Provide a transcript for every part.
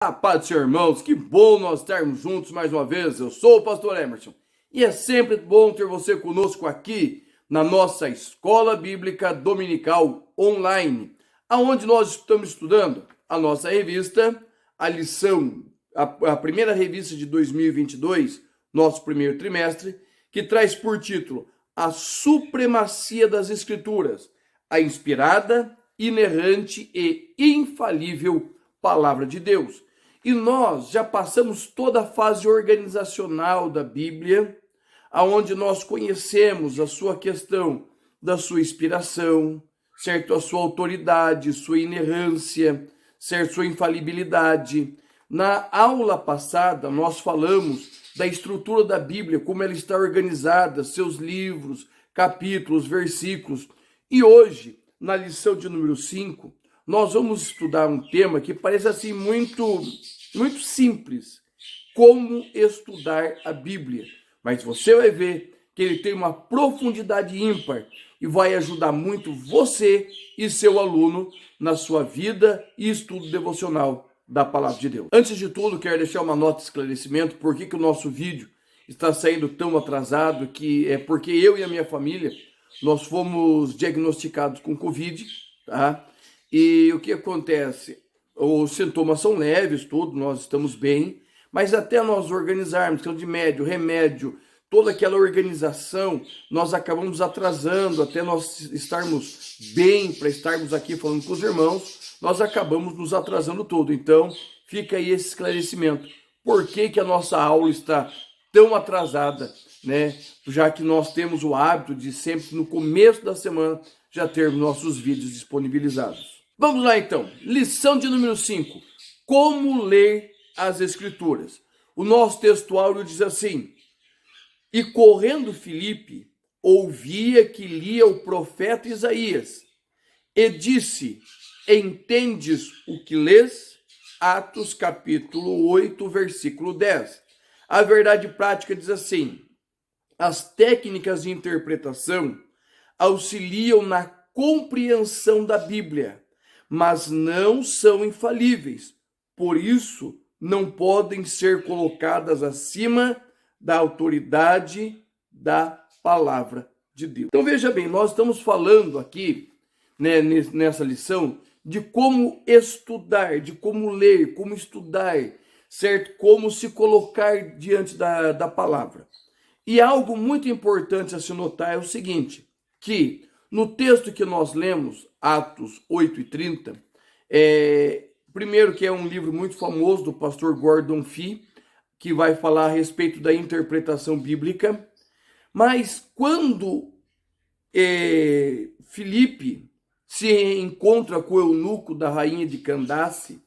A paz do Senhor, irmãos, que bom nós estarmos juntos mais uma vez. Eu sou o pastor Emerson e é sempre bom ter você conosco aqui na nossa Escola Bíblica Dominical Online, aonde nós estamos estudando a nossa revista, a lição, a primeira revista de 2022, nosso primeiro trimestre, que traz por título A Supremacia das Escrituras, a inspirada, inerrante e infalível Palavra de Deus. E nós já passamos toda a fase organizacional da Bíblia, aonde nós conhecemos a sua questão da sua inspiração, certo? A sua autoridade, sua inerrância, certo? Sua infalibilidade. Na aula passada, nós falamos da estrutura da Bíblia, como ela está organizada, seus livros, capítulos, versículos. E hoje, na lição de número 5, nós vamos estudar um tema que parece assim muito simples, como estudar a Bíblia. Mas você vai ver que ele tem uma profundidade ímpar e vai ajudar muito você e seu aluno na sua vida e estudo devocional da Palavra de Deus. Antes de tudo, quero deixar uma nota de esclarecimento por que o nosso vídeo está saindo tão atrasado, que é porque eu e a minha família, nós fomos diagnosticados com Covid, tá? E o que acontece? Os sintomas são leves, tudo, nós estamos bem, mas até nós organizarmos, questão de médio, remédio, toda aquela organização, nós acabamos atrasando, até nós estarmos bem, para estarmos aqui falando com os irmãos, nós acabamos nos atrasando todo. Então, fica aí esse esclarecimento. Por que a nossa aula está tão atrasada, né? Já que nós temos o hábito de sempre, no começo da semana, já termos nossos vídeos disponibilizados. Vamos lá então, lição de número 5, como ler as Escrituras. O nosso textuário diz assim: e correndo Filipe, ouvia que lia o profeta Isaías, e disse, entendes o que lês? Atos capítulo 8, versículo 10. A verdade prática diz assim: as técnicas de interpretação auxiliam na compreensão da Bíblia, mas não são infalíveis, por isso não podem ser colocadas acima da autoridade da palavra de Deus. Então veja bem, nós estamos falando aqui, né, nessa lição, de como estudar, de como ler, como estudar, certo? Como se colocar diante da palavra. E algo muito importante a se notar é o seguinte, que no texto que nós lemos, Atos 8:30, primeiro que é um livro muito famoso do pastor Gordon Fee, que vai falar a respeito da interpretação bíblica, mas quando Filipe se encontra com o eunuco da rainha de Candace,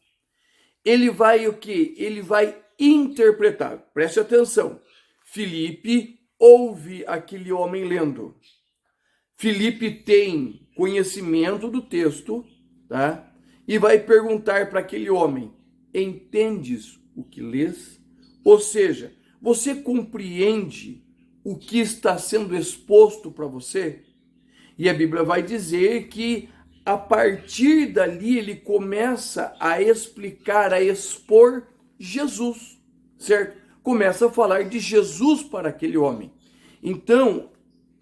ele vai o quê? Ele vai interpretar. Preste atenção. Filipe ouve aquele homem lendo. Filipe tem conhecimento do texto, tá? E vai perguntar para aquele homem, entendes o que lês? Ou seja, você compreende o que está sendo exposto para você? E a Bíblia vai dizer que a partir dali ele começa a explicar, a expor Jesus, certo? Começa a falar de Jesus para aquele homem. Então,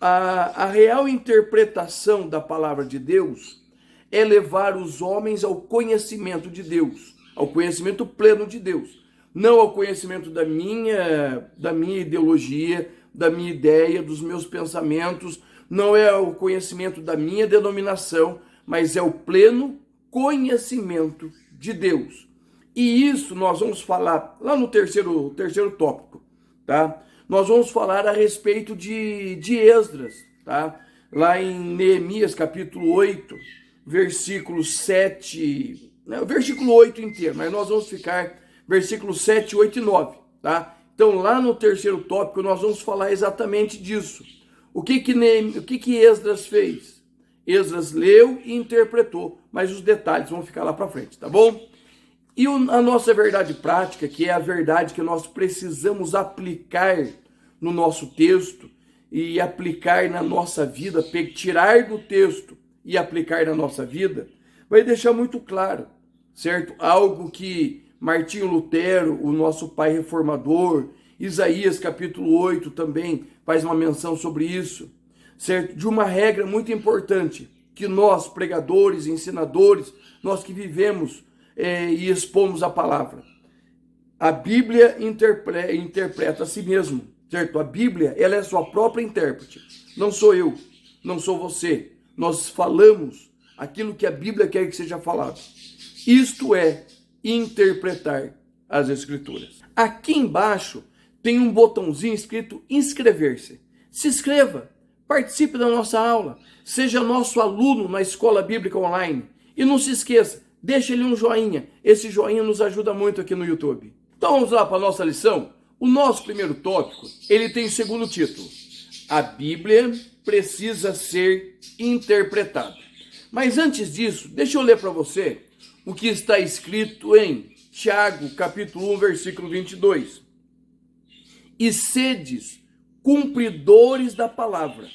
a real interpretação da palavra de Deus é levar os homens ao conhecimento de Deus, ao conhecimento pleno de Deus, não ao conhecimento da minha ideologia, da minha ideia, dos meus pensamentos, não é o conhecimento da minha denominação, mas é o pleno conhecimento de Deus. E isso nós vamos falar lá no terceiro tópico, tá? Nós vamos falar a respeito de Esdras, tá? Lá em Neemias capítulo 8, versículo 7, né? O versículo 8 inteiro, mas nós vamos ficar versículos 7, 8 e 9, tá? Então lá no terceiro tópico nós vamos falar exatamente disso. O que Esdras fez? Esdras leu e interpretou, mas os detalhes vão ficar lá para frente, tá bom? E a nossa verdade prática, que é a verdade que nós precisamos aplicar no nosso texto e aplicar na nossa vida, tirar do texto e aplicar na nossa vida, vai deixar muito claro, certo? Algo que Martinho Lutero, o nosso pai reformador, Isaías capítulo 8 também faz uma menção sobre isso, certo? De uma regra muito importante, que nós, pregadores, ensinadores, nós que vivemos e expomos a palavra. A Bíblia interpreta a si mesmo, certo? A Bíblia, ela é sua própria intérprete. Não sou eu, não sou você. Nós falamos aquilo que a Bíblia quer que seja falado. Isto é interpretar as Escrituras. Aqui embaixo tem um botãozinho escrito inscrever-se. Se inscreva, participe da nossa aula, seja nosso aluno na Escola Bíblica Online. E não se esqueça, deixa ele um joinha. Esse joinha nos ajuda muito aqui no YouTube. Então vamos lá para a nossa lição. O nosso primeiro tópico, ele tem o segundo título. A Bíblia precisa ser interpretada. Mas antes disso, deixa eu ler para você o que está escrito em Tiago, capítulo 1, versículo 22. E sedes cumpridores da palavra,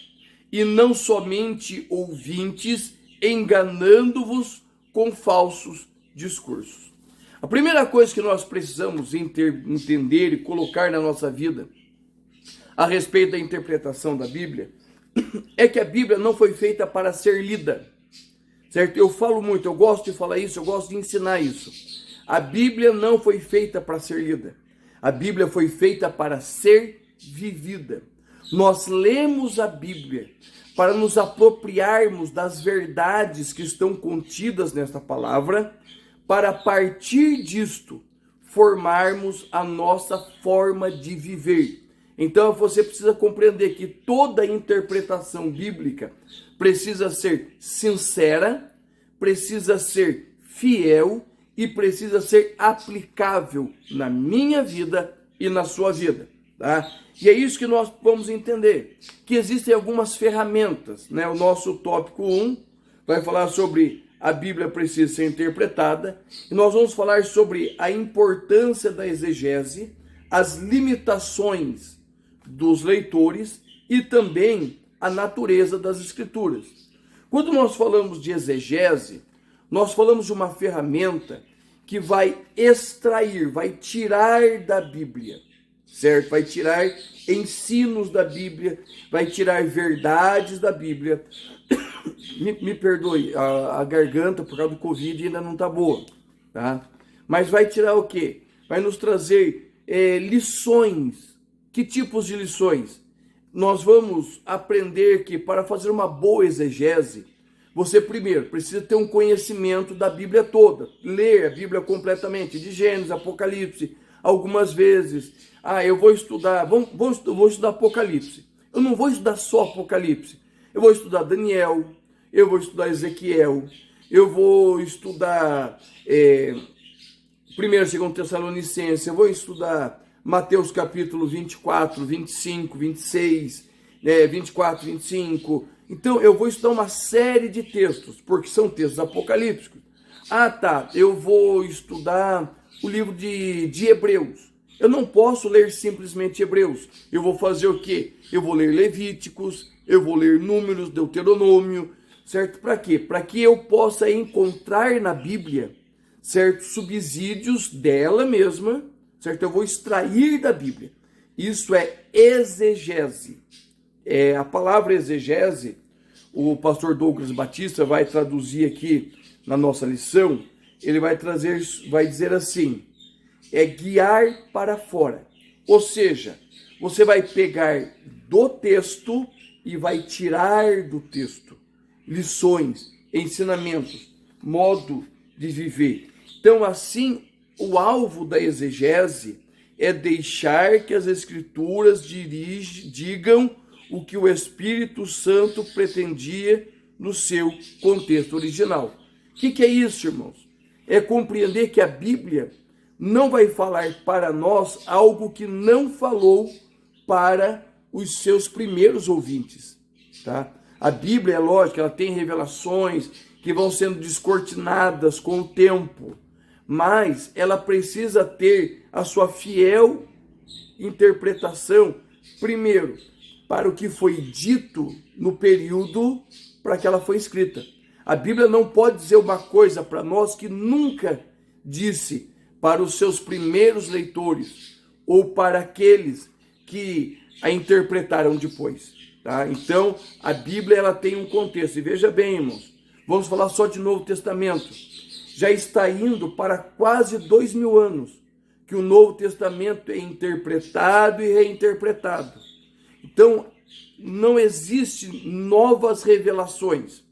e não somente ouvintes, enganando-vos com falsos discursos. A primeira coisa que nós precisamos entender e colocar na nossa vida a respeito da interpretação da Bíblia é que a Bíblia não foi feita para ser lida, certo? Eu falo muito, eu gosto de falar isso, eu gosto de ensinar isso. A Bíblia não foi feita para ser lida. A Bíblia foi feita para ser vivida. Nós lemos a Bíblia para nos apropriarmos das verdades que estão contidas nesta palavra, para a partir disto formarmos a nossa forma de viver. Então você precisa compreender que toda interpretação bíblica precisa ser sincera, precisa ser fiel e precisa ser aplicável na minha vida e na sua vida, tá? E é isso que nós vamos entender, que existem algumas ferramentas, né? O nosso tópico 1 vai falar sobre a Bíblia precisa ser interpretada, e nós vamos falar sobre a importância da exegese, as limitações dos leitores e também a natureza das Escrituras. Quando nós falamos de exegese, nós falamos de uma ferramenta que vai extrair, vai tirar da Bíblia, certo? Vai tirar ensinos da Bíblia, vai tirar verdades da Bíblia. Me perdoe, a garganta por causa do Covid ainda não está boa, tá? Mas vai tirar o quê? Vai nos trazer lições. Que tipos de lições? Nós vamos aprender que para fazer uma boa exegese, você primeiro precisa ter um conhecimento da Bíblia toda, ler a Bíblia completamente, de Gênesis, Apocalipse. Algumas vezes, eu vou estudar, vou estudar Apocalipse. Eu não vou estudar só Apocalipse, eu vou estudar Daniel, eu vou estudar Ezequiel, eu vou estudar 1º e 2º Tessalonicenses, eu vou estudar Mateus capítulo 24, 25, 26, 24, 25. Então eu vou estudar uma série de textos, porque são textos apocalípticos. Eu vou estudar o livro de Hebreus. Eu não posso ler simplesmente Hebreus. Eu vou fazer o quê? Eu vou ler Levíticos, eu vou ler Números, Deuteronômio, certo? Para quê? Para que eu possa encontrar na Bíblia, certo? Subsídios dela mesma, certo? Eu vou extrair da Bíblia. Isso é exegese. A palavra exegese, o pastor Douglas Batista vai traduzir aqui na nossa lição, ele vai dizer assim, guiar para fora. Ou seja, você vai pegar do texto e vai tirar do texto lições, ensinamentos, modo de viver. Então, assim, o alvo da exegese é deixar que as Escrituras digam o que o Espírito Santo pretendia no seu contexto original. O que é isso, irmãos? É compreender que a Bíblia não vai falar para nós algo que não falou para os seus primeiros ouvintes, tá? A Bíblia, é lógico, ela tem revelações que vão sendo descortinadas com o tempo, mas ela precisa ter a sua fiel interpretação, primeiro, para o que foi dito no período para que ela foi escrita. A Bíblia não pode dizer uma coisa para nós que nunca disse para os seus primeiros leitores ou para aqueles que a interpretaram depois, tá? Então, a Bíblia ela tem um contexto. E veja bem, irmãos, vamos falar só de Novo Testamento. Já está indo para quase 2000 anos que o Novo Testamento é interpretado e reinterpretado. Então, não existe novas revelações.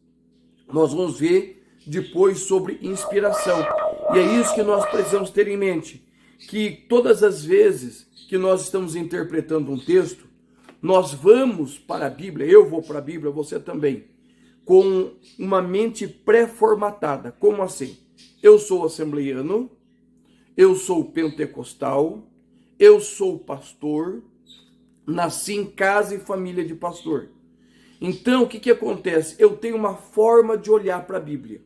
Nós vamos ver depois sobre inspiração. E é isso que nós precisamos ter em mente, que todas as vezes que nós estamos interpretando um texto, nós vamos para a Bíblia, eu vou para a Bíblia, você também, com uma mente pré-formatada. Como assim? Eu sou assembleiano, eu sou pentecostal, eu sou pastor, nasci em casa e família de pastor. Então, o que acontece? Eu tenho uma forma de olhar para a Bíblia,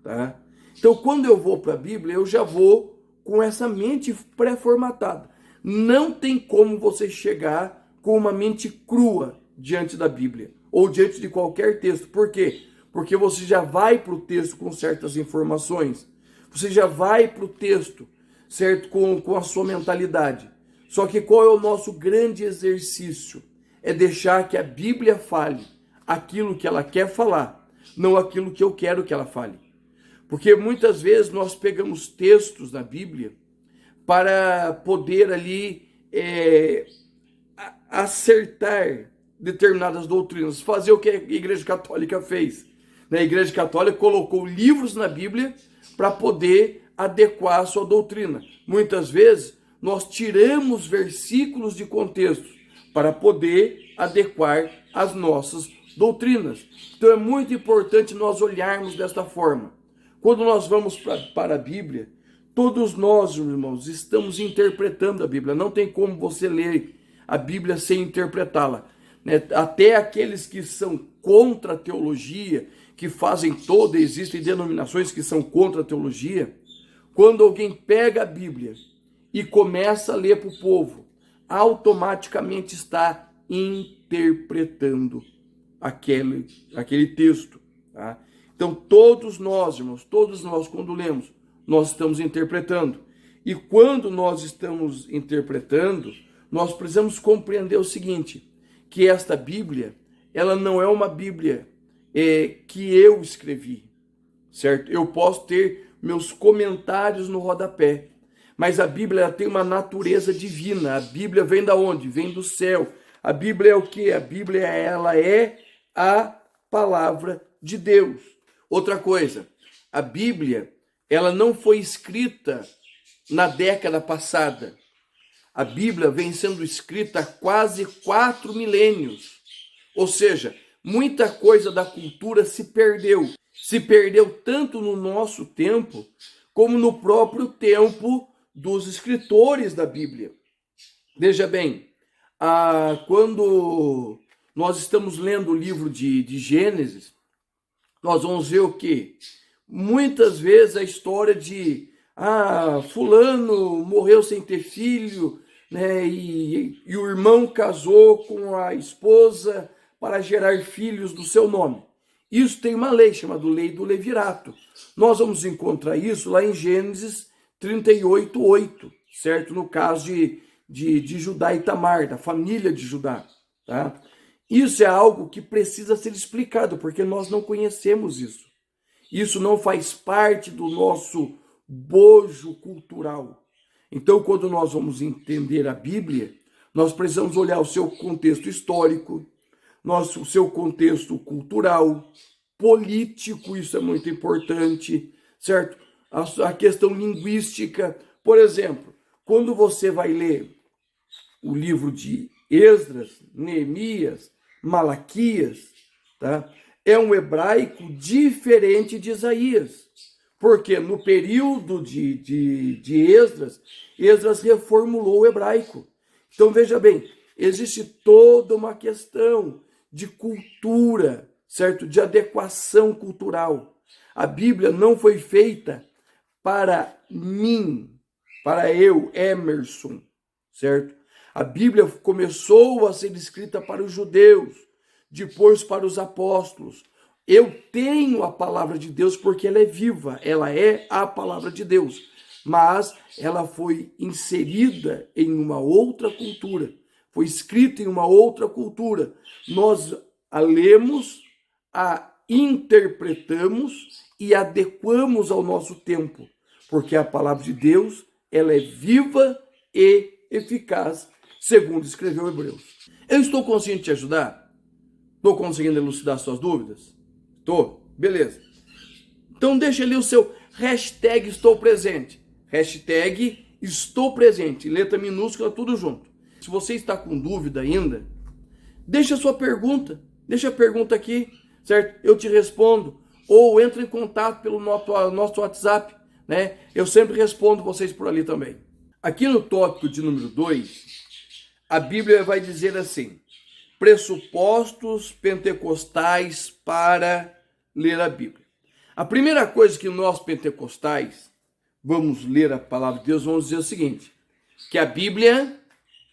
tá? Então, quando eu vou para a Bíblia, eu já vou com essa mente pré-formatada. Não tem como você chegar com uma mente crua diante da Bíblia ou diante de qualquer texto. Por quê? Porque você já vai para o texto com certas informações. Você já vai para o texto, certo? Com a sua mentalidade. Só que qual é o nosso grande exercício? É deixar que a Bíblia fale aquilo que ela quer falar, não aquilo que eu quero que ela fale. Porque muitas vezes nós pegamos textos da Bíblia para poder ali acertar determinadas doutrinas, fazer o que a Igreja Católica fez. A Igreja Católica colocou livros na Bíblia para poder adequar a sua doutrina. Muitas vezes nós tiramos versículos de contexto para poder adequar as nossas doutrinas. Então é muito importante nós olharmos desta forma. Quando nós vamos para a Bíblia, todos nós, irmãos, estamos interpretando a Bíblia. Não tem como você ler a Bíblia sem interpretá-la, né? Até aqueles que são contra a teologia, que fazem existem denominações que são contra a teologia. Quando alguém pega a Bíblia e começa a ler para o povo, automaticamente está interpretando aquele texto, tá? Então, todos nós, irmãos, todos nós, quando lemos, nós estamos interpretando. E quando nós estamos interpretando, nós precisamos compreender o seguinte, que esta Bíblia, ela não é uma Bíblia que eu escrevi, certo? Eu posso ter meus comentários no rodapé, mas a Bíblia ela tem uma natureza divina. A Bíblia vem da onde? Vem do céu. A Bíblia é o quê? A Bíblia ela é a palavra de Deus. Outra coisa, a Bíblia ela não foi escrita na década passada. A Bíblia vem sendo escrita há quase 4 milênios. Ou seja, muita coisa da cultura se perdeu. Se perdeu tanto no nosso tempo, como no próprio tempo dos escritores da Bíblia. Veja bem, quando nós estamos lendo o livro de Gênesis, nós vamos ver o quê? Muitas vezes a história de fulano morreu sem ter filho, né? E o irmão casou com a esposa para gerar filhos do seu nome. Isso tem uma lei chamada lei do levirato. Nós vamos encontrar isso lá em Gênesis 38:8, certo? No caso de Judá e Tamar, da família de Judá, tá? Isso é algo que precisa ser explicado, porque nós não conhecemos isso. Isso não faz parte do nosso bojo cultural. Então, quando nós vamos entender a Bíblia, nós precisamos olhar o seu contexto histórico, o seu contexto cultural, político, isso é muito importante, certo? A questão linguística. Por exemplo, quando você vai ler o livro de Esdras, Neemias, Malaquias, tá? É um hebraico diferente de Isaías. Porque no período de Esdras, Esdras reformulou o hebraico. Então veja bem, existe toda uma questão de cultura, certo? De adequação cultural. A Bíblia não foi feita para mim, para eu, Emerson, certo? A Bíblia começou a ser escrita para os judeus, depois para os apóstolos. Eu tenho a palavra de Deus porque ela é viva, ela é a palavra de Deus. mas ela foi inserida em uma outra cultura, foi escrita em uma outra cultura. Nós a lemos, a interpretamos e adequamos ao nosso tempo, porque a palavra de Deus, ela é viva e eficaz, segundo escreveu Hebreus. Eu estou conseguindo te ajudar? Estou conseguindo elucidar suas dúvidas? Estou? Beleza. Então deixa ali o seu hashtag estou presente. Hashtag estou presente, letra minúscula, tudo junto. Se você está com dúvida ainda, deixa a sua pergunta. Deixa a pergunta aqui, certo? Eu te respondo. Ou entra em contato pelo nosso WhatsApp, né? Eu sempre respondo vocês por ali também. Aqui no tópico de número 2, a Bíblia vai dizer assim: pressupostos pentecostais para ler a Bíblia. A primeira coisa que nós pentecostais vamos ler a palavra de Deus, vamos dizer o seguinte, que a Bíblia,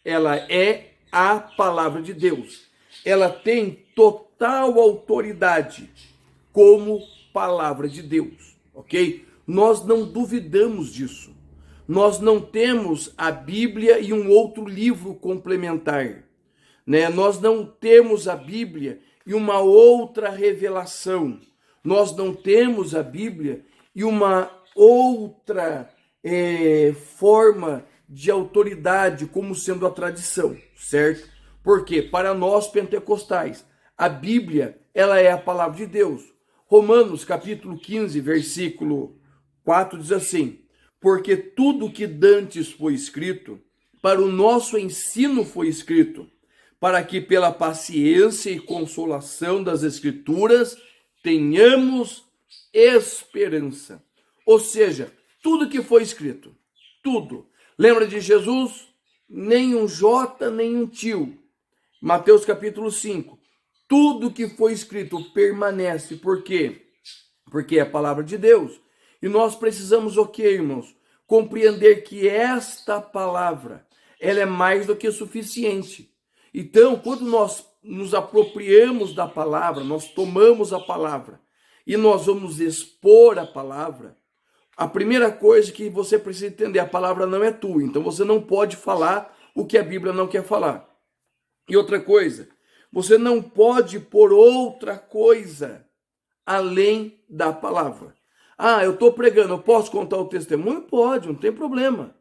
ela é a palavra de Deus. Ela tem total autoridade como palavra de Deus, ok? Nós não duvidamos disso. Nós não temos a Bíblia e um outro livro complementar, né? Nós não temos a Bíblia e uma outra revelação. Nós não temos a Bíblia e uma outra forma de autoridade como sendo a tradição, certo? Porque para nós pentecostais, a Bíblia, ela é a palavra de Deus. Romanos capítulo 15, versículo 4 diz assim: porque tudo que dantes foi escrito, para o nosso ensino foi escrito, para que pela paciência e consolação das Escrituras tenhamos esperança. Ou seja, tudo que foi escrito, tudo. Lembra de Jesus? Nem um jota, nem um tio. Mateus capítulo 5. Tudo que foi escrito permanece. Por quê? Porque é a palavra de Deus. E nós precisamos, irmãos? Compreender que esta palavra, ela é mais do que suficiente. Então, quando nós nos apropriamos da palavra, nós tomamos a palavra e nós vamos expor a palavra, a primeira coisa que você precisa entender, a palavra não é tua, então você não pode falar o que a Bíblia não quer falar. E outra coisa, você não pode pôr outra coisa além da palavra. Ah, eu estou pregando, eu posso contar o testemunho? Pode, não tem problema.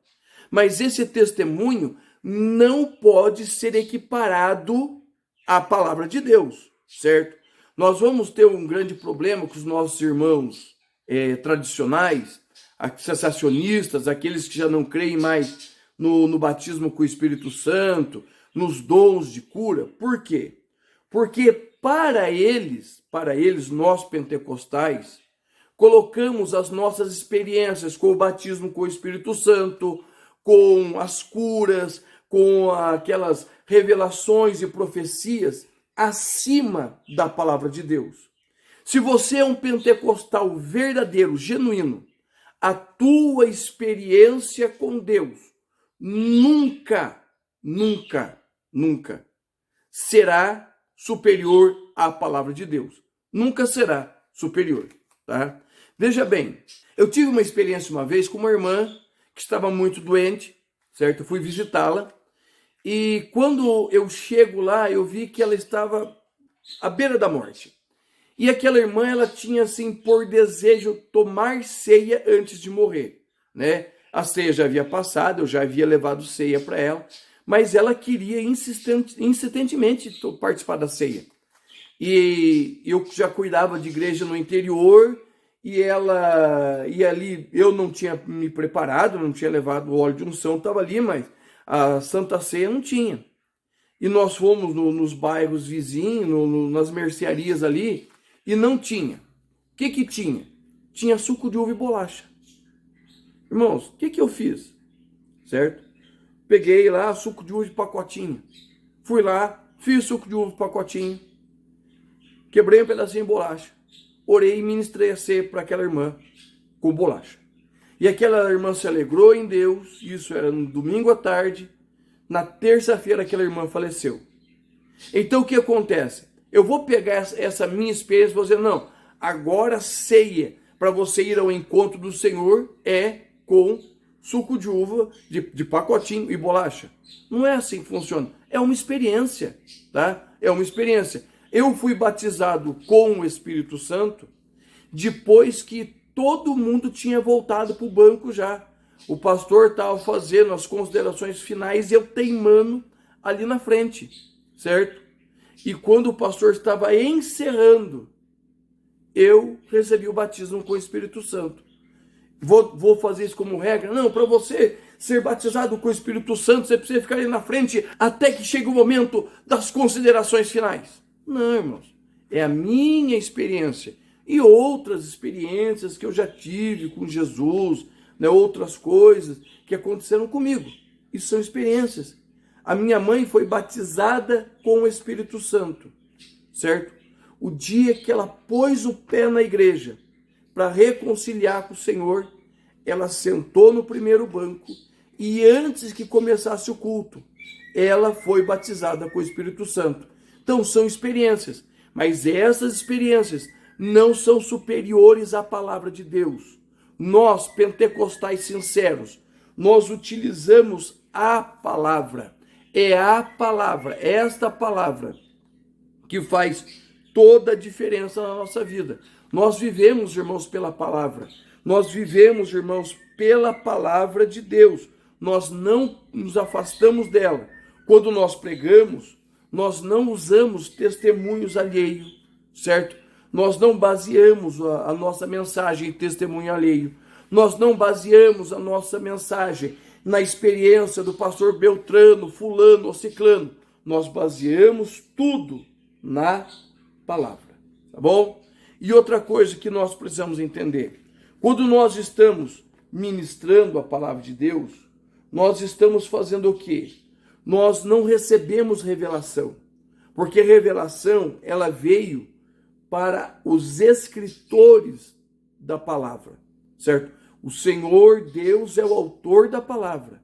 Mas esse testemunho não pode ser equiparado à palavra de Deus, certo? Nós vamos ter um grande problema com os nossos irmãos tradicionais, sensacionistas, aqueles que já não creem mais no batismo com o Espírito Santo, nos dons de cura. Por quê? Porque para eles, nós pentecostais, colocamos as nossas experiências com o batismo com o Espírito Santo, com as curas, com aquelas revelações e profecias acima da palavra de Deus. Se você é um pentecostal verdadeiro, genuíno, a tua experiência com Deus nunca será superior à palavra de Deus. Nunca será superior, tá? Veja bem, eu tive uma experiência uma vez com uma irmã que estava muito doente, certo? Eu fui visitá-la e quando eu chego lá, eu vi que ela estava à beira da morte. E aquela irmã, ela tinha assim por desejo tomar ceia antes de morrer, né? A ceia já havia passado, eu já havia levado ceia para ela, mas ela queria insistentemente participar da ceia. E eu já cuidava de igreja no interior, e ali, eu não tinha me preparado, não tinha levado o óleo de unção, estava ali, mas a Santa Ceia não tinha. E nós fomos nos bairros vizinhos, nas mercearias ali, e não tinha. O que tinha? Tinha suco de uva e bolacha. Irmãos, o que eu fiz? Certo? Peguei lá suco de uva de pacotinho. Fui lá, fiz suco de uva de pacotinho. Quebrei um pedacinho de bolacha. Orei e ministrei a ceia para aquela irmã com bolacha. E aquela irmã se alegrou em Deus. Isso era no domingo à tarde. Na terça-feira aquela irmã faleceu. Então o que acontece? Eu vou pegar essa minha experiência e vou dizer, não, agora ceia para você ir ao encontro do Senhor é com suco de uva, de pacotinho e bolacha. Não é assim que funciona. É uma experiência, tá? É uma experiência. Eu fui batizado com o Espírito Santo depois que todo mundo tinha voltado para o banco já. O pastor estava fazendo as considerações finais e eu teimando ali na frente, certo? E quando o pastor estava encerrando, eu recebi o batismo com o Espírito Santo. Vou fazer isso como regra? Não, para você ser batizado com o Espírito Santo, você precisa ficar ali na frente até que chegue o momento das considerações finais. Não, irmãos. É a minha experiência e outras experiências que eu já tive com Jesus, né, outras coisas que aconteceram comigo. Isso são experiências. A minha mãe foi batizada com o Espírito Santo, certo? O dia que ela pôs o pé na igreja para reconciliar com o Senhor, ela sentou no primeiro banco e antes que começasse o culto, ela foi batizada com o Espírito Santo. Então são experiências, mas essas experiências não são superiores à palavra de Deus. Nós, pentecostais sinceros, nós utilizamos a palavra. É a palavra, esta palavra que faz toda a diferença na nossa vida. Nós vivemos, irmãos, pela palavra. Nós vivemos, irmãos, pela palavra de Deus. Nós não nos afastamos dela. Quando nós pregamos, nós não usamos testemunhos alheios, certo? Nós não baseamos a nossa mensagem em testemunho alheio. Nós não baseamos a nossa mensagem na experiência do pastor Beltrano, fulano ou ciclano. Nós baseamos tudo na palavra, tá bom? E outra coisa que nós precisamos entender, quando nós estamos ministrando a palavra de Deus, nós estamos fazendo o quê? Nós não recebemos revelação, porque revelação, ela veio para os escritores da palavra, certo? O Senhor Deus é o autor da palavra.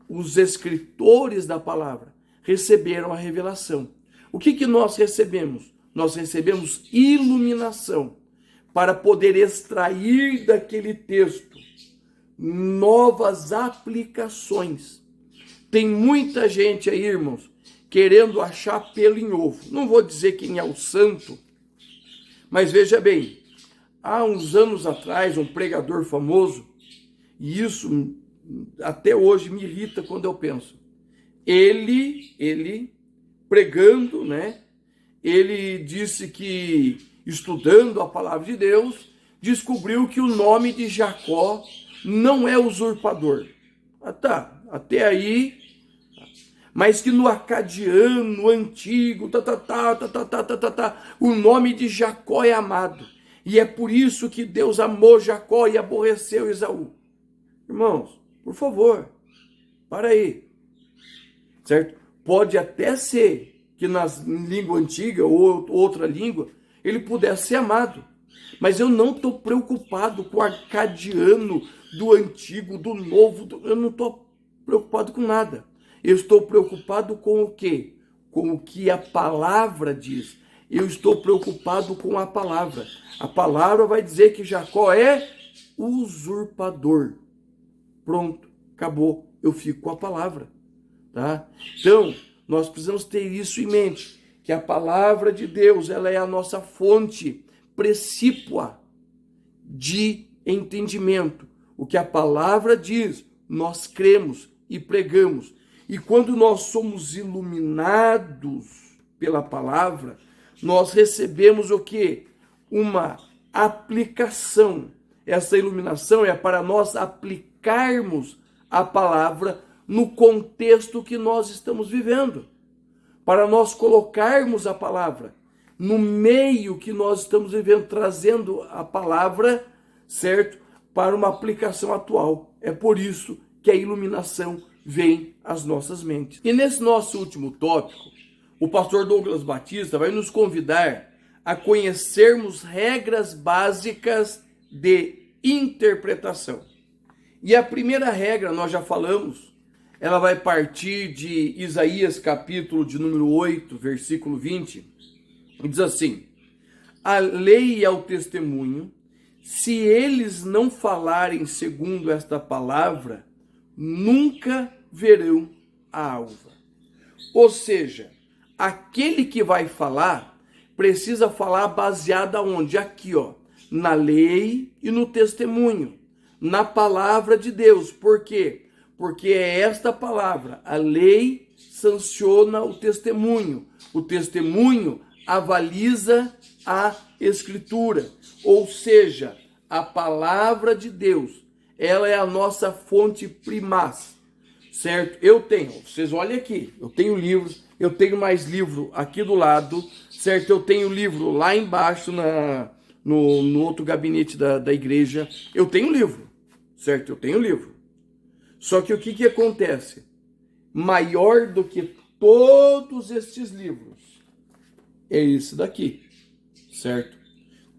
Os escritores da palavra receberam a revelação. O que nós recebemos? Nós recebemos iluminação para poder extrair daquele texto novas aplicações. Tem muita gente aí, irmãos, querendo achar pelo em ovo. Não vou dizer quem é o santo, mas veja bem, há uns anos atrás, um pregador famoso, e isso até hoje me irrita quando eu penso, ele pregando, né? Ele disse que, estudando a palavra de Deus, descobriu que o nome de Jacó não é usurpador. Ah, tá, até aí, mas que no acadiano antigo, o nome de Jacó é amado. E é por isso que Deus amou Jacó e aborreceu Esaú. Irmãos, por favor, para aí. Certo? Pode até ser que na língua antiga ou outra língua ele pudesse ser amado. Mas eu não estou preocupado com o arcadiano do antigo, do novo. Eu não estou preocupado com nada. Eu estou preocupado com o quê? Com o que a palavra diz. Eu estou preocupado com a palavra. A palavra vai dizer que Jacó é usurpador. Pronto, acabou. Eu fico com a palavra. Tá? Então, nós precisamos ter isso em mente, que a palavra de Deus, ela é a nossa fonte precípua de entendimento. O que a palavra diz, nós cremos e pregamos. E quando nós somos iluminados pela palavra, nós recebemos o quê? Uma aplicação. Essa iluminação é para nós aplicarmos a palavra no contexto que nós estamos vivendo. Para nós colocarmos a palavra no meio que nós estamos vivendo, trazendo a palavra, certo? Para uma aplicação atual. É por isso que a iluminação vem às nossas mentes. E nesse nosso último tópico, o pastor Douglas Batista vai nos convidar a conhecermos regras básicas de interpretação. E a primeira regra, nós já falamos, ela vai partir de Isaías capítulo de número 8, versículo 20, e diz assim: a lei é o testemunho, se eles não falarem segundo esta palavra, nunca verão a alva. Ou seja, aquele que vai falar precisa falar baseado aonde? Aqui, ó, na lei e no testemunho, na palavra de Deus. Por quê? Porque é esta palavra, a lei sanciona o testemunho avaliza a escritura, ou seja, a palavra de Deus, ela é a nossa fonte primaz, certo? Vocês olhem aqui, eu tenho livros, eu tenho mais livro aqui do lado, certo? Eu tenho livro lá embaixo no outro gabinete da igreja, eu tenho livro, certo? Eu tenho livro. Só que o que acontece? Maior do que todos estes livros é esse daqui, certo?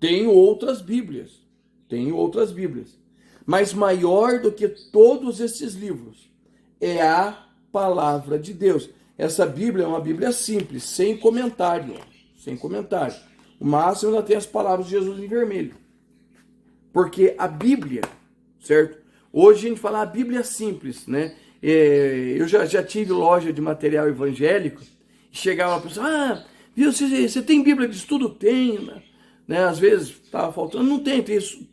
Tenho outras Bíblias, mas maior do que todos esses livros é a palavra de Deus. Essa Bíblia é uma Bíblia simples, sem comentário. O máximo ela tem as palavras de Jesus em vermelho. Porque a Bíblia, certo? Hoje a gente fala a Bíblia simples, né? Eu já tive loja de material evangélico, e chegava uma pessoa, viu, você tem Bíblia de estudo? Tenho, né? Às vezes estava faltando, não tem,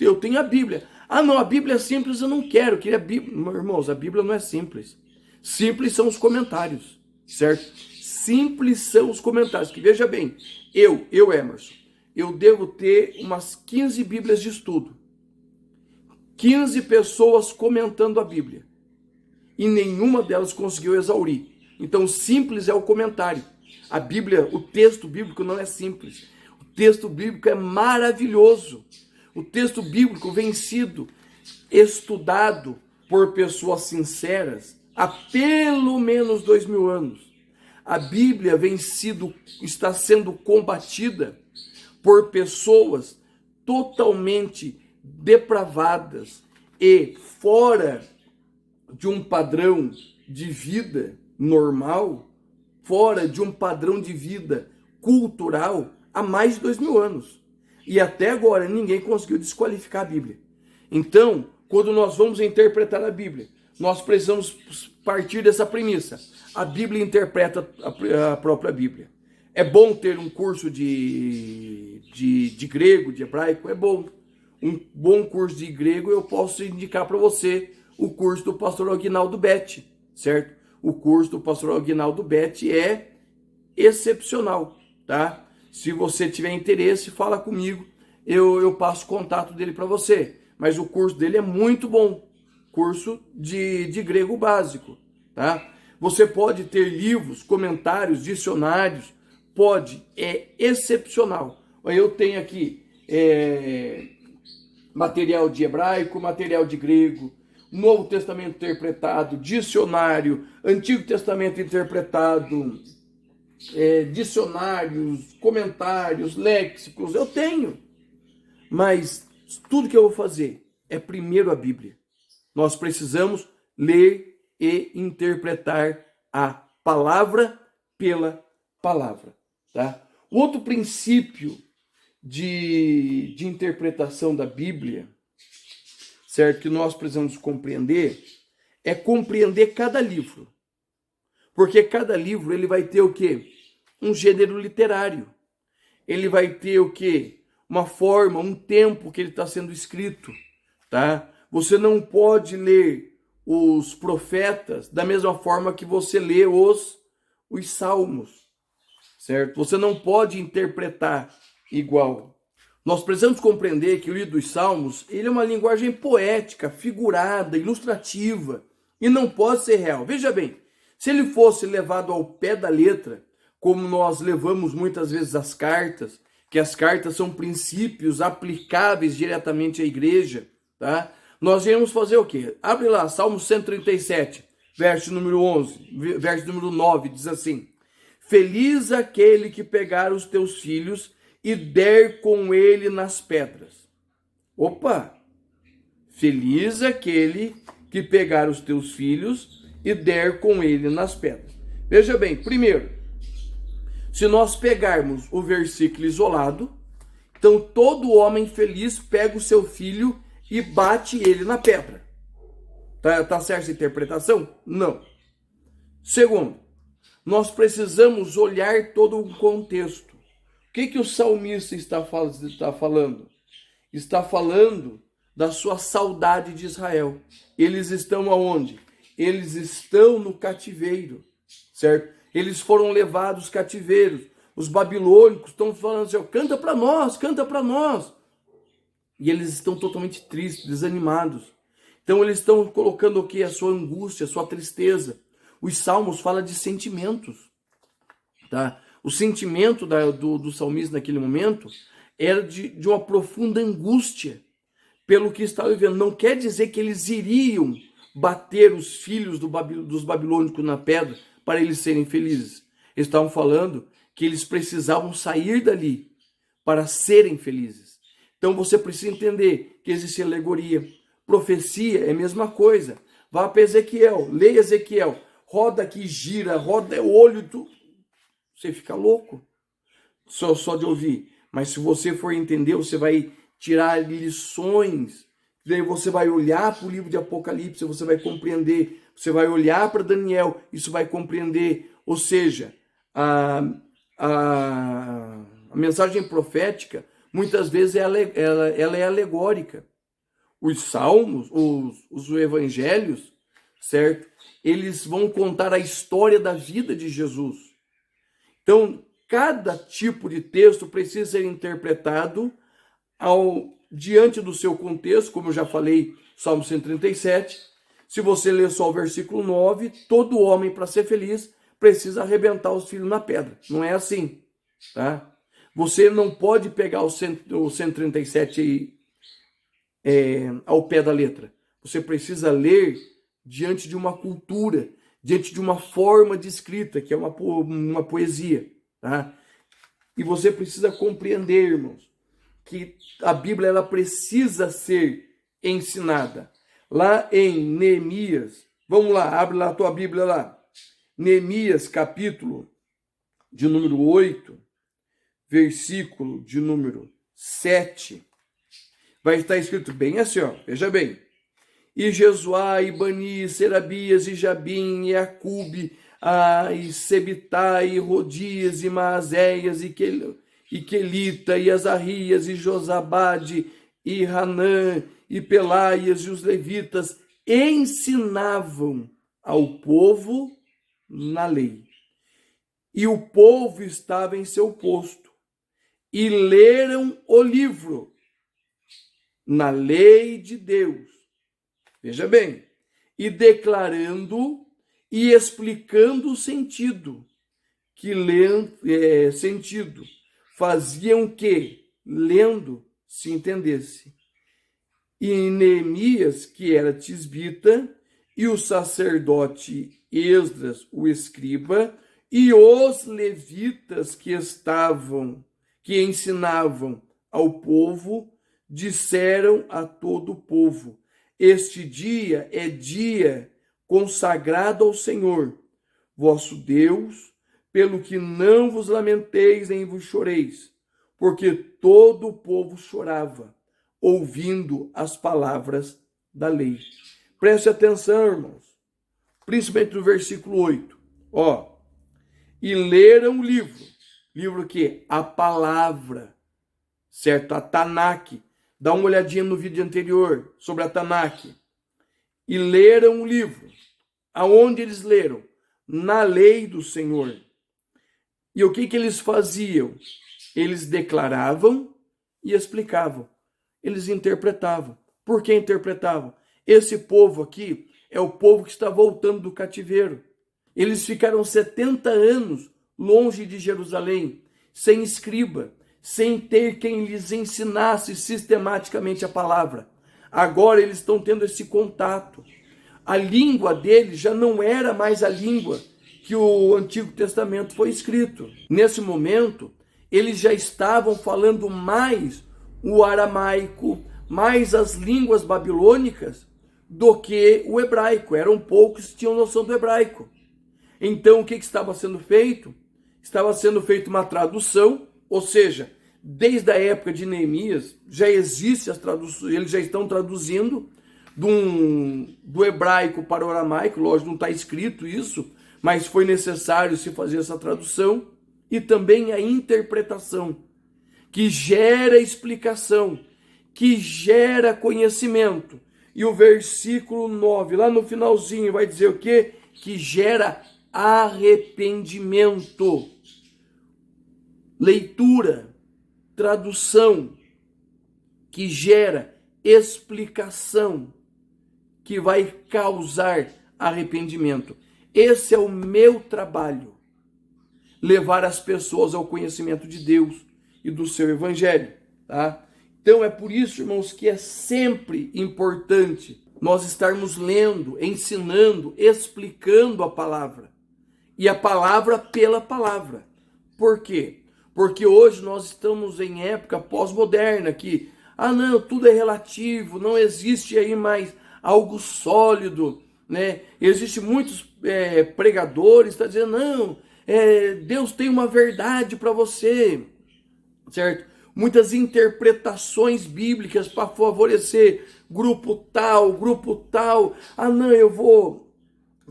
eu tenho a Bíblia. Não, a Bíblia é simples, eu não quero, eu queria a Bíblia. Irmãos, a Bíblia não é simples. Simples são os comentários, certo? Simples são os comentários, que veja bem, eu Emerson, eu devo ter umas 15 Bíblias de estudo. 15 pessoas comentando a Bíblia. E nenhuma delas conseguiu exaurir. Então, simples é o comentário. A Bíblia, o texto bíblico não é simples. O texto bíblico é maravilhoso. O texto bíblico vem sido estudado por pessoas sinceras há pelo menos 2000 anos. A Bíblia está sendo combatida por pessoas totalmente depravadas e fora de um padrão de vida normal, fora de um padrão de vida cultural há mais de 2000 anos. E até agora ninguém conseguiu desqualificar a Bíblia. Então, quando nós vamos interpretar a Bíblia, nós precisamos partir dessa premissa. A Bíblia interpreta a própria Bíblia. É bom ter um curso de grego, de hebraico, é bom. Um bom curso de grego eu posso indicar para você o curso do pastor Aguinaldo Betti, certo? O curso do pastor Aguinaldo Betti é excepcional, tá? Se você tiver interesse, fala comigo, eu passo o contato dele para você. Mas o curso dele é muito bom, curso de grego básico, tá? Você pode ter livros, comentários, dicionários, é excepcional. Eu tenho aqui material de hebraico, material de grego, Novo Testamento interpretado, dicionário, Antigo Testamento interpretado, dicionários, comentários, léxicos, eu tenho. Mas tudo que eu vou fazer é primeiro a Bíblia. Nós precisamos ler e interpretar a palavra pela palavra, tá? O outro princípio de interpretação da Bíblia, certo, que nós precisamos compreender, é compreender cada livro. Porque cada livro ele vai ter o quê? Um gênero literário. Ele vai ter o quê? Uma forma, um tempo que ele está sendo escrito, tá? Você não pode ler os profetas da mesma forma que você lê os salmos, certo? Você não pode interpretar igual. Nós precisamos compreender que o livro dos Salmos, ele é uma linguagem poética, figurada, ilustrativa, e não pode ser real. Veja bem, se ele fosse levado ao pé da letra, como nós levamos muitas vezes as cartas, que as cartas são princípios aplicáveis diretamente à igreja, tá? Nós iremos fazer o quê? Abre lá, Salmo 137, verso número 11, verso número 9, diz assim: Feliz aquele que pegar os teus filhos e der com ele nas pedras. Opa! Feliz aquele que pegar os teus filhos e der com ele nas pedras. Veja bem, primeiro, se nós pegarmos o versículo isolado, então todo homem feliz pega o seu filho e bate ele na pedra. Tá certa essa interpretação? Não. Segundo, nós precisamos olhar todo o contexto. O que o salmista está falando? Está falando da sua saudade de Israel. Eles estão aonde? Eles estão no cativeiro, certo? Eles foram levados cativeiros. Os babilônicos estão falando assim, canta para nós, canta para nós. E eles estão totalmente tristes, desanimados. Então eles estão colocando o quê? A sua angústia, a sua tristeza. Os salmos falam de sentimentos, tá? O sentimento do salmista naquele momento era de uma profunda angústia pelo que estava vivendo. Não quer dizer que eles iriam bater os filhos dos babilônicos na pedra para eles serem felizes. Eles estavam falando que eles precisavam sair dali para serem felizes. Então você precisa entender que existe alegoria. Profecia é a mesma coisa. Vá para Ezequiel, leia Ezequiel. Roda aqui, gira, roda o olho, você fica louco só de ouvir. Mas se você for entender, você vai tirar lições. Daí você vai olhar para o livro de Apocalipse, você vai compreender. Você vai olhar para Daniel, isso vai compreender. Ou seja, a mensagem profética, muitas vezes, ela é alegórica. Os salmos, os evangelhos, certo? Eles vão contar a história da vida de Jesus. Então, cada tipo de texto precisa ser interpretado diante do seu contexto, como eu já falei, Salmo 137. Se você ler só o versículo 9, todo homem, para ser feliz, precisa arrebentar os filhos na pedra. Não é assim, tá? Você não pode pegar o 137 ao pé da letra. Você precisa ler diante de uma cultura, diante de uma forma de escrita, que é uma poesia, tá? E você precisa compreender, irmãos, que a Bíblia ela precisa ser ensinada. Lá em Neemias, vamos lá, abre lá a tua Bíblia lá. Neemias, capítulo de número 8, versículo de número 7. Vai estar escrito bem assim, ó, veja bem. E Jesuá, e Bani, e Serabias, e Jabim, e Acube, e Sebitai, e Rodias, e Maazéias, e Quelita, e Azarias, e Josabade, e Hanã, e Pelaias, e os levitas ensinavam ao povo na lei. E o povo estava em seu posto, e leram o livro na lei de Deus. Veja bem, e declarando e explicando o sentido, sentido, faziam que, lendo, se entendesse. E Neemias, que era tisbita, e o sacerdote Esdras, o escriba, e os levitas que ensinavam ao povo, disseram a todo o povo: este dia é dia consagrado ao Senhor, vosso Deus, pelo que não vos lamenteis nem vos choreis, porque todo o povo chorava, ouvindo as palavras da lei. Preste atenção, irmãos, principalmente no versículo 8. E leram o livro que? A palavra, certo? A Tanakh. Dá uma olhadinha no vídeo anterior sobre a Tanakh. E leram o livro. Aonde eles leram? Na lei do Senhor. E o que eles faziam? Eles declaravam e explicavam. Eles interpretavam. Por que interpretavam? Esse povo aqui é o povo que está voltando do cativeiro. Eles ficaram 70 anos longe de Jerusalém, sem escriba, sem ter quem lhes ensinasse sistematicamente a palavra. Agora eles estão tendo esse contato. A língua deles já não era mais a língua que o Antigo Testamento foi escrito. Nesse momento, eles já estavam falando mais o aramaico, mais as línguas babilônicas do que o hebraico. Eram poucos que tinham noção do hebraico. Então, o que estava sendo feito? Estava sendo feita uma tradução, ou seja, desde a época de Neemias, já existe as traduções, eles já estão traduzindo, do hebraico para o aramaico, lógico, não está escrito isso, mas foi necessário se fazer essa tradução, e também a interpretação, que gera explicação, que gera conhecimento. E o versículo 9, lá no finalzinho, vai dizer o quê? Que gera arrependimento. Leitura, tradução, que gera explicação, que vai causar arrependimento. Esse é o meu trabalho, levar as pessoas ao conhecimento de Deus e do seu evangelho, tá? Então é por isso, irmãos, que é sempre importante nós estarmos lendo, ensinando, explicando a palavra. E a palavra pela palavra. Por quê? Porque hoje nós estamos em época pós-moderna, que, não, tudo é relativo, não existe aí mais algo sólido, né? Existem muitos pregadores que estão dizendo, não, Deus tem uma verdade para você, certo? Muitas interpretações bíblicas para favorecer grupo tal. Não, eu vou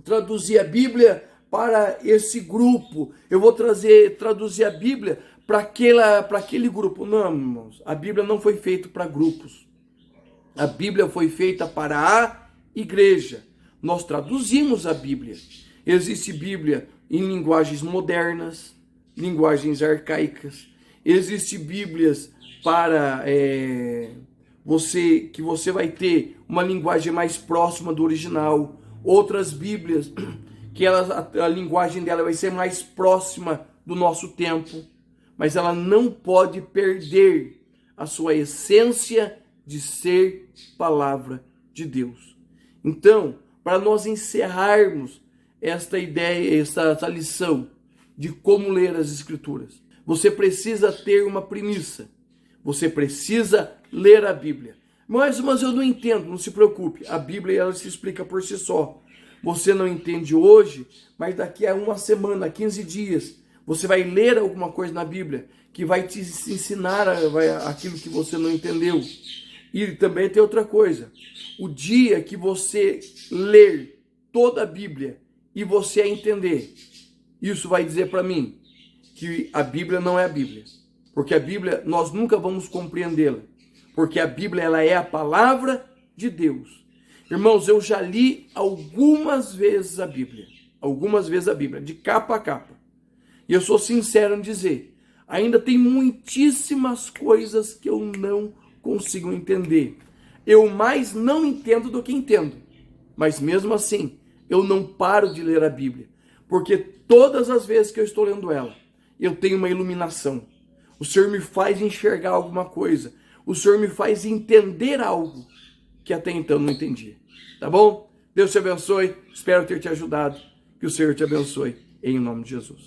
traduzir a Bíblia para esse grupo, eu vou traduzir a Bíblia para aquele grupo. Não, irmãos, a Bíblia não foi feita para grupos. A Bíblia foi feita para a igreja. Nós traduzimos a Bíblia. Existe Bíblia em linguagens modernas, linguagens arcaicas. Existe Bíblias para que você vai ter uma linguagem mais próxima do original. Outras Bíblias que a linguagem dela vai ser mais próxima do nosso tempo, mas ela não pode perder a sua essência de ser palavra de Deus. Então, para nós encerrarmos esta ideia, essa lição de como ler as Escrituras, você precisa ter uma premissa. Você precisa ler a Bíblia. Mas eu não entendo, não se preocupe. A Bíblia ela se explica por si só. Você não entende hoje, mas daqui a uma semana, 15 dias, você vai ler alguma coisa na Bíblia que vai te ensinar aquilo que você não entendeu. E também tem outra coisa. O dia que você ler toda a Bíblia e você a entender, isso vai dizer para mim que a Bíblia não é a Bíblia. Porque a Bíblia, nós nunca vamos compreendê-la. Porque a Bíblia, ela é a palavra de Deus. Irmãos, eu já li algumas vezes a Bíblia. De capa a capa. E eu sou sincero em dizer, ainda tem muitíssimas coisas que eu não consigo entender. Eu mais não entendo do que entendo. Mas mesmo assim, eu não paro de ler a Bíblia. Porque todas as vezes que eu estou lendo ela, eu tenho uma iluminação. O Senhor me faz enxergar alguma coisa. O Senhor me faz entender algo que até então não entendia. Tá bom? Deus te abençoe. Espero ter te ajudado. Que o Senhor te abençoe. Em nome de Jesus.